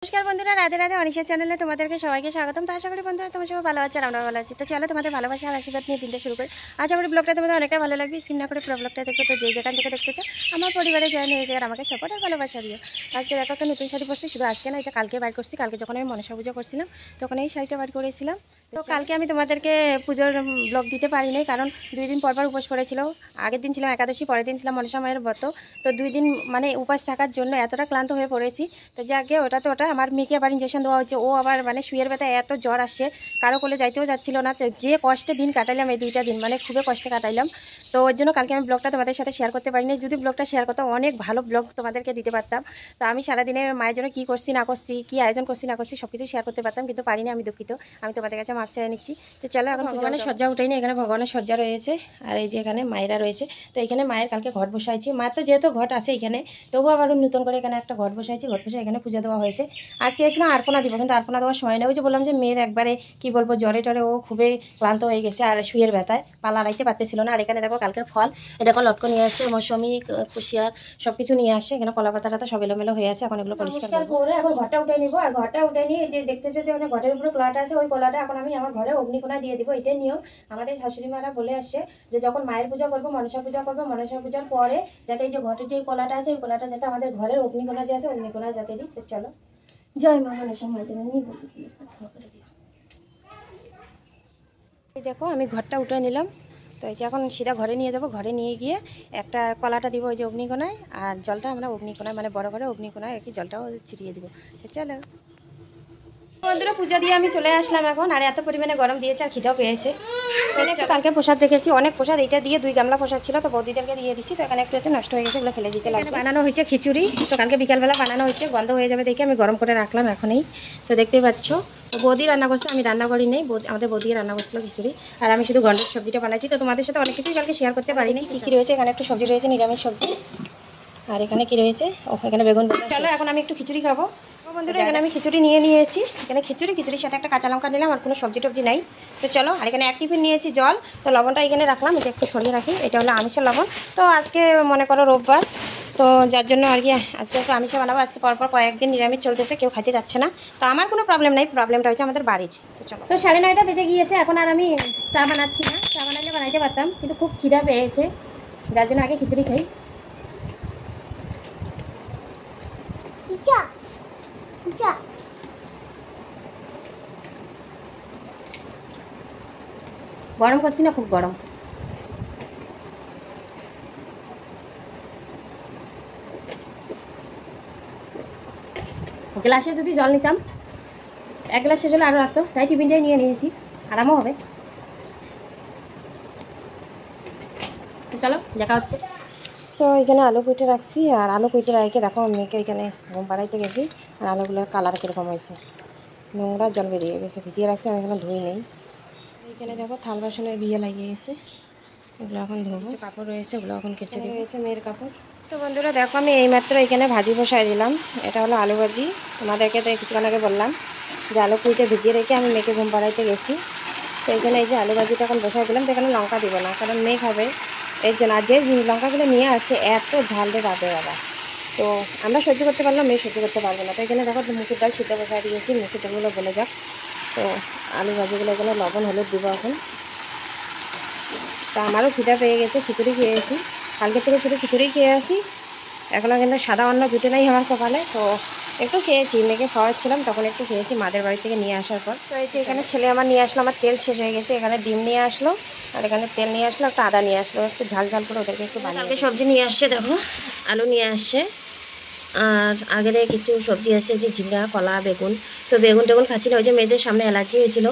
নমস্কার বন্ধুরা, রাধে রাধে। অনিশা চ্যানেলে তোমাদেরকে সবাইকে স্বাগতম। তো আশা করি বন্ধুরা তোমার সবাই ভালো আছে আর আমরা ভালো আছি। তো চলো তোমাদের ভালোবাসা আর আশীর্বাদ নিয়ে দিনটা শুরু করি। আশা করি ব্লগটা তোমাদের অনেকটা ভালো লাগবে। স্কিপ না করে পুরো ব্লগটা দেখো। তো যে যেখান থেকে দেখতেছো আমার পরিবারে জয়েন হয়ে যায়, আমাকে সাপোর্ট আর ভালোবাসা দিও। আজকে দেখো একটা নতুন শাড়ি পরছি, শুধু আজকে না, এটা কালকে বার করছি। কালকে যখন আমি মনসা পুজো করছিলাম তখন এই শাড়িটা বার করেছিলাম। তো কালকে আমি তোমাদেরকে পুজোর ব্লগ দিতে পারি নাই, কারণ 2 দিন পর উপোস করেছিল। আগের দিন ছিলাম একাদশী, পরের দিন ছিলাম মনসা মায়ের ব্রত। তো 2 দিন মানে উপাস থাকার জন্য এতটা ক্লান্ত হয়ে পড়েছি। তো যাকে ওটা আমার মেয়েকে আবার ইঞ্জেকশন দেওয়া হচ্ছে। ও আবার মানে শুয়ের ব্যথা, এত জ্বর আসছে, কারো কোলে যাইতেও যাচ্ছিল না। যে কষ্টে দিন কাটাইলাম এই 2টা দিন, মানে খুবই কষ্টে কাটাইলাম। তো ওর জন্য কালকে আমি ব্লগটা তোমাদের সাথে শেয়ার করতে পারিনি। যদি ব্লগটা শেয়ার করতাম অনেক ভালো ব্লগ তোমাদেরকে দিতে পারতাম। তো আমি সারাদিনে মায়ের জন্য কী করছি না করছি, কী আয়োজন করছি না করছি সব কিছু শেয়ার করতে পারতাম, কিন্তু পারিনি। আমি দুঃখিত। আমি তোমাদের কাছে মাপ চেয়ে নিচ্ছি। তো চলো এখন ভগবানের সজ্জা উঠেনি, এখানে ভগবানের সজ্জা রয়েছে আর এই যে এখানে মায়েরা রয়েছে। তো এখানে মায়ের কালকে ঘট বসাইছি। মায়ের তো যেহেতু ঘট আছে এখানে, তবুও আবার নতুন করে এখানে একটা ঘট বসাইছি। ঘট বসে এখানে পুজো দেওয়া হয়েছে। আর চেয়েছিলাম আর্পনা দিব, কিন্তু আর্পনা দেওয়ার সময় নেই। ওই যে বললাম যে মেয়ের একবারে কি বলবো, জ্বরে টরে ও খুবই ক্লান্ত হয়ে গেছে আর শুয়ের ব্যথায় পালা রাইতে পারতেছিল না। আর এখানে দেখো কালকের ফল, এটা দেখো লটকো নিয়ে আসছে, মৌসুমি, কুশিয়ার সব কিছু নিয়ে আসছে। এখানে কলা পাতা টাতা সব এলোমেলো হয়ে আছে। এখন এগুলো পরিষ্কার করে এখন ঘরটা উঠে নিবো। আর ঘরটা উঠে নিয়ে যে দেখতেছো যে ওখানে ঘরের উপরে কলাটা আছে, ওই কলাটা এখন আমি আমার ঘরে অগ্নিকোণা দিয়ে দিব। এটাই নিয়ম। আমাদের শাশুড়ি মারা বলে আসছে যে যখন মায়ের পূজা করবো, মনসা পূজা করবো, মনসা পূজার পরে যাতে এই যে ঘরের যে কলাটা আছে, ওই কলাটা যাতে আমাদের ঘরের অগ্নিকোণা যে আছে অগ্নিকোণা যাতে দিই। তো চলো, জয় মা মনসা মায়ের জন্য দেখো আমি ঘরটা উঠে নিলাম। তো এটা এখন সিধা ঘরে নিয়ে যাব। ঘরে নিয়ে গিয়ে একটা কলাটা দিব ওই যে অগ্নিকোণায়, আর জলটা আমরা অগ্নিকোণায় মানে বড় করে অগ্নিকোণায় আর কি জলটাও ছিটিয়ে দিব। চলো বন্ধুরা, পূজা দিয়ে আমি চলে আসলাম এখন। আর এত পরিমাণে গরম দিয়েছে আর খিদেও পেয়েছে। কালকে প্রসাদ রেখেছি, অনেক প্রসাদ। এটা দিয়ে 2 গামলা প্রসাদ ছিল, তো বৌদিদেরকে দিয়ে দিচ্ছি। তো এখানে একটু হচ্ছে নষ্ট হয়ে গেছে, ওগুলো ফেলে দিতে লাগবে। বানানো হয়েছে খিচুড়ি। তো কালকে বিকালবেলা বানানো হচ্ছে, গন্ধ হয়ে যাবে দেখে আমি গরম করে রাখলাম এখনই। তো দেখতেই পাচ্ছ বৌদি রান্না করছে, আমি রান্না করি নেই। আমাদের বৌদি রান্না করছিল খিচুড়ি, আর আমি শুধু গন্ডের সবজিটা বানাইছি। তো তোমাদের সাথে অনেক কিছুই কালকে শেয়ার করতে পারিনি। কী রয়েছে এখানে, একটু সবজি রয়েছে, নিরামিষ সবজি। আর এখানে কি রয়েছে, এখানে বেগুন। চলো এখন আমি একটু খিচুড়ি খাবো বন্ধুরা। এখানে আমি খিচুড়ি নিয়ে নিয়েছি। এখানে খিচুড়ির সাথে একটা কাঁচা লঙ্কা নিলাম, আর কোনো সবজি টবজি নাই। তো চলো, আর এখানে 1 টিফিন নিয়েছি জল। তো লবণটা এখানে রাখলাম, এটা একটু সরিয়ে রাখি। এটা হলো আমিষের লবণ। তো আজকে মনে করো রোববার, তো যার জন্য আর কি আজকে একটু আমিষে বানাবো। আজকে পরপর কয়েকদিন নিরামিষ চলতেছে, কেউ খাইতে যাচ্ছে না। তো আমার কোনো প্রবলেম নাই, প্রবলেমটা হচ্ছে আমাদের বাড়ির। তো চলো, তো 9:30 বেজে গিয়েছে। এখন আর আমি চা বানাচ্ছি না। চা বানাইলে বানাইতে পারতাম, কিন্তু খুব খিদা পেয়েছে, যার জন্য আগে খিচুড়ি খাই। গরম করছি না, খুব গরম। গ্লাসে যদি জল নিতাম, 1 গ্লাসে জল আরও রাখতো, তাই টিফিনটাই নিয়ে নিয়েছি, আরামও হবে। তো চলো দেখা হচ্ছে। তো এখানে আলু কুইটে রাখছি, আর আলু কুইটে রেখে দেখো মেয়েকে এখানে ঘুম পাড়াইতে গেছি। আর আলুগুলোর কালার কীরকম হয়েছে, নোংরা জল বেরিয়ে গেছে, ভিজিয়ে রাখছি, আমি এখানে ধুই নেই। এখানে দেখো থাল বাসনের বিয়ে লাগিয়ে গেছে, এগুলো এখন ধোবো। কাপড় রয়েছে, ওগুলো এখন কেচে দেবো। রয়েছে মেয়ের কাপড়। তো বন্ধুরা দেখো আমি এইমাত্র এখানে ভাজি বসাই দিলাম। এটা হলো আলু ভাজি। তোমাদেরকে তো কিছুক্ষণ আগে বললাম যে আলু কুইটে ভিজিয়ে রেখে আমি মেয়েকে ঘুম পাড়াইতে গেছি। তো এখানে এই যে আলু ভাজিটা এখন বসাই দিলাম। তো এখানে লঙ্কা দিব না, কারণ মেয়ে খাবে এর জন্য। আর যে লঙ্কাগুলো নিয়ে আসে এত ঝাল দিয়ে বাদে বাবা, তো আমরা সহ্য করতে পারলাম, মেয়ে সহ্য করতে পারবো না। তো এখানে দেখো মুসুর ডাল সিদ্ধ বসাই দিয়েছি, মুসুর ডালগুলো বলে যাক। তো আলু ভাজিগুলো এখানে লবণ হলুদ দিব এখন। তো আমারও খিদা পেয়ে গেছে, খিচুড়ি খেয়েছি কালকে থেকে, শুধু খিচুড়ি খেয়ে আসি। এখনও কিন্তু সাদা অন্ন জুটে নাই আমার কপালে। তো একটু খেয়েছি, মেয়েকে খাওয়াচ্ছিলাম তখন একটু খেয়েছি মাদের বাড়ি থেকে নিয়ে আসার পর। তো এই যে এখানে ছেলে আমার নিয়ে আসলো, আমার তেল শেষ হয়ে গেছে। এখানে ডিম নিয়ে আসলো, আর এখানে তেল নিয়ে আসলো, একটা আদা নিয়ে আসলো, একটু ঝাল ঝাল করে ওদেরকে একটু বানিয়ে। কালকে সবজি নিয়ে আসছে দেখো, আলু নিয়ে আসছে, আর আগের কিছু সবজি আছে যে ঝিঙ্গা, কলা, বেগুন। তো বেগুন টেগুন খাচ্ছি না, ওই যে মেয়েদের সামনে অ্যালার্জি হয়েছিল,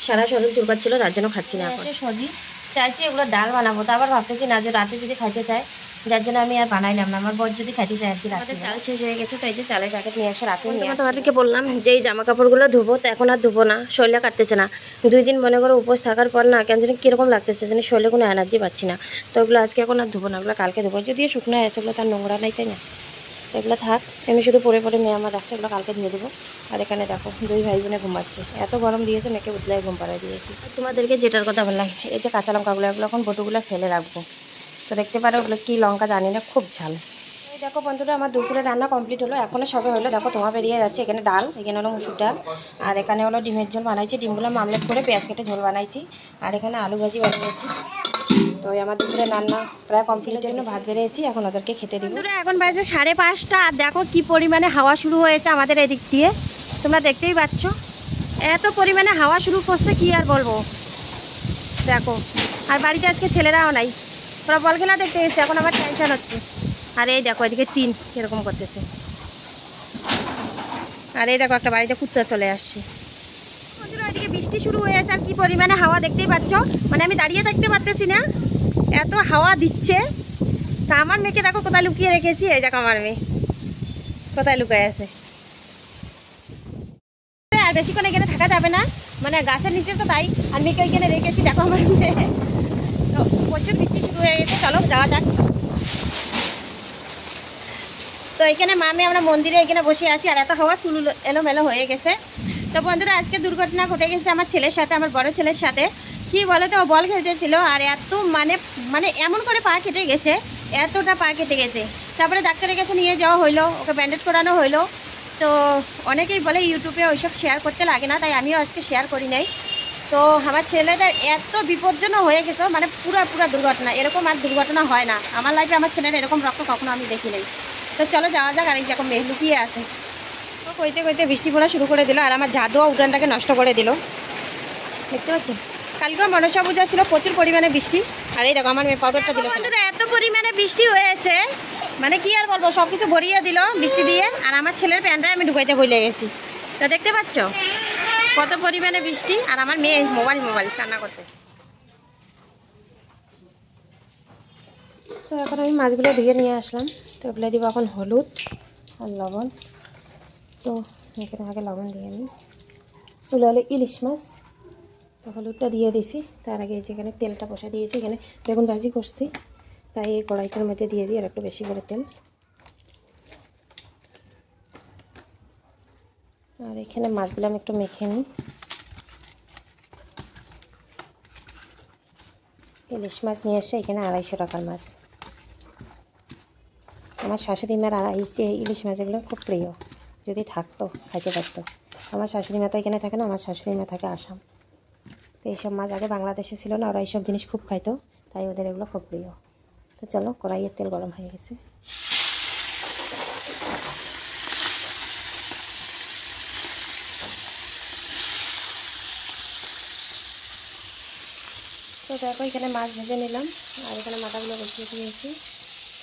সারা শরীর চুলকাচ্ছিল, তার জন্য খাচ্ছি না। সবজি চাইছি এগুলো ডাল বানাবো, তো আবার ভাবতেছি না যে রাতে যদি খাইতে চায়, যার জন্য আমি আর বানাইলাম না। আমার বর যদি খাইতে চায় আর কি। রাতে চাল শেষ হয়ে গেছে, তো এই যে চালের প্যাকেট নিয়ে আসে রাতে। তোমাদেরকে বললাম যে এই জামা কাপড়গুলো ধুবো, তো এখন আর ধুবো না, শরীরে কাটতেছে না। 2 দিন মনে করো উপোস থাকার পর না কেন জানি কীরকম লাগতেছে, যেন শরীরে কোনো এনার্জি পাচ্ছি না। তো ওগুলো আজকে এখন আর ধুবো না, ওগুলো কালকে ধুবো। যদিও শুকনো আছে, ওগুলো তার নোংরা নাই, তাই না? এগুলো থাক, আমি শুধু পরে পরে মেয়ে আমার রাখছে, এগুলো কালকে ধুয়ে দেবো। আর এখানে দেখো 2 ভাই বোনে ঘুমাচ্ছে, এত গরম দিয়েছে, মেয়েকে উতলায় ঘুম পাড়ায় দিয়েছি। তোমাদেরকে যেটার কথা বললাম, এই যে কাঁচা লঙ্কাগুলো, এগুলো এখন বটুগুলো ফেলে রাখবো। তো দেখতে পারো ওগুলো কী লঙ্কা জানি না, খুব ঝাল। এই দেখো বন্ধুরা, আমার দুপুরে রান্না কমপ্লিট হলো, এখনও সবে হলো। দেখো তোমার বেরিয়ে যাচ্ছে। এখানে ডাল, এখানে হলো মুসুর ডাল, আর এখানে হলো ডিমের ঝোল বানাইছি। ডিমগুলো মামলেট করে পেঁয়াজ কেটে ঝোল বানাইছি, আর এখানে আলু ভাজি বানিয়েছি। তো আমার দুপুরে রান্না প্রায় কমপ্লিটের জন্য ভাত বেরিয়েছি, এখন ওদেরকে খেতে দিব। বন্ধুরা এখন বাজে 5:30, আর দেখো কি পরিমাণে হাওয়া শুরু হয়েছে আমাদের এদিক দিয়ে, তোমরা দেখতেই পাচ্ছ। এত পরিমাণে হাওয়া শুরু করছে কি আর বলবো। দেখো, আর বাড়িতে আজকে ছেলেরাও নাই, ওরা বল খেলা দেখতে এসেছে। এখন আমার টেনশন হচ্ছে। আর এই দেখো এদিকে টিন কিরকম করতেছে, আর এই দেখো একটা বাড়িতে কুত্তা চলে আসছে। বন্ধুরা এদিকে বৃষ্টি শুরু হয়েছে, আর কি পরিমাণে হাওয়া দেখতেই পাচ্ছ। মানে আমি দাঁড়িয়ে থাকতে পারতেছি না, এত হাওয়া দিচ্ছে। তা আমার মেয়েকে দেখো কোথায় লুকিয়ে রেখেছি। এই দেখো আমার মেয়ে কোথায় লুকিয়ে আছে। আর বেশিক্ষণ এখানে থাকা যাবে না, মানে গাছের নিচে তো তাই। আর মেয়েকে ওইখানে রেখেছি, দেখো আমার মেয়ে। তো প্রচুর বৃষ্টি শুরু হয়ে গেছে, চলো যাওয়া যাক। তো এখানে মামে আমরা মন্দিরে এখানে বসে আছি, আর এত হাওয়া চুল এলোমেলো হয়ে গেছে। তো বন্ধুরা আজকে দুর্ঘটনা ঘটে গেছে আমার ছেলের সাথে, আমার বড় ছেলের সাথে। কি বলে তো, বল খেলতেছিল, আর এত মানে এমন করে পা কেটে গেছে, এতটা পা কেটে গেছে। তারপরে ডাক্তারের কাছে নিয়ে যাওয়া হইলো, ওকে ব্যান্ডেজ করানো হইলো। তো অনেকেই বলে ইউটিউবে ওইসব শেয়ার করতে লাগে না, তাই আমিও আজকে শেয়ার করি নাই। তো আমার ছেলেটা এত বিপজ্জনক হয়ে গেছে, মানে পুরা দুর্ঘটনা। এরকম আর দুর্ঘটনা হয় না আমার লাইফে, আমার ছেলের এরকম রক্ত কখনো আমি দেখি নাই। তো চলো যাওয়া যাক। আর এই দেখো মেয়ে লুকিয়ে আছে। তো কইতে কইতে বৃষ্টি পড়া শুরু করে দিল, আর আমার জাদুয়া উঠানটাকে নষ্ট করে দিল, দেখতে পাচ্ছ। কালকেও মনসা পূজা ছিল, প্রচুর পরিমাণে বৃষ্টি। আর এই দেখো আমার মেয়ে পাউডারটা দিল। বন্ধুরা এত পরিমাণে বৃষ্টি হয়েছে, মানে কি আর বলবো, সব কিছু ভরিয়ে দিল বৃষ্টি দিয়ে। আর আমার ছেলের প্যান্টটা আমি ঢুকাইতে ভুলে গেছি। তো দেখতে পাচ্ছ কত পরিমাণে বৃষ্টি, আর আমার মেয়ে মোবাইল কান্না করতে। তো এখন আমি মাছগুলো ধুয়ে নিয়ে আসলাম। তো এগুলো দিব এখন হলুদ আর লবণ। তো এখানে আগে লবণ দিয়ে নিই। এগুলো হলো ইলিশ মাছ। তো হলুদটা দিয়ে দিছি। তার আগে যেখানে তেলটা বসা দিয়েছি, এখানে বেগুন ভাজি করছি, তাই এই কড়াইটার মধ্যে দিয়ে দিই আর একটু বেশি করে তেল। আর এখানে মাছগুলো আমি একটু মেখে নিই। ইলিশ মাছ নিয়ে এসে এখানে 250 টাকার মাছ। আমার শাশুড়ি মার ইলিশ মাছ এগুলো খুব প্রিয়, যদি থাকতো খাইতে পারতো। আমার শাশুড়ি মা তো এখানে থাকে না, আমার শাশুড়ি মা থাকে আসাম। তো এইসব মাছ আগে বাংলাদেশে ছিল না, ওরা এইসব জিনিস খুব খাইতো, তাই ওদের এগুলো খুব প্রিয়। তো চলো, কড়াইয়ের তেল গরম হয়ে গেছে। তো দেখো এখানে মাছ ভেজে নিলাম, আর এখানে মাথাগুলো বসিয়ে দিয়েছি।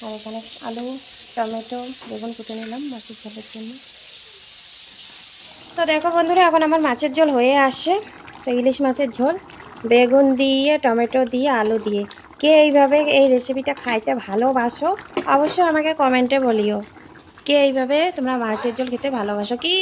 আর এখানে আলু, টমেটো, বেগুন কুটে নিলাম মাছের ঝোলের জন্য। তো দেখো বন্ধুরা এখন আমার মাছের ঝোল হয়ে আসে। তো ইলিশ মাছের ঝোল বেগুন দিয়ে, টমেটো দিয়ে, আলু দিয়ে। কে এইভাবে এই রেসিপিটা খাইতে ভালোবাসো অবশ্যই আমাকে কমেন্টে বলিও। কে এইভাবে তোমরা মাছের ঝোল খেতে ভালোবাসো কি।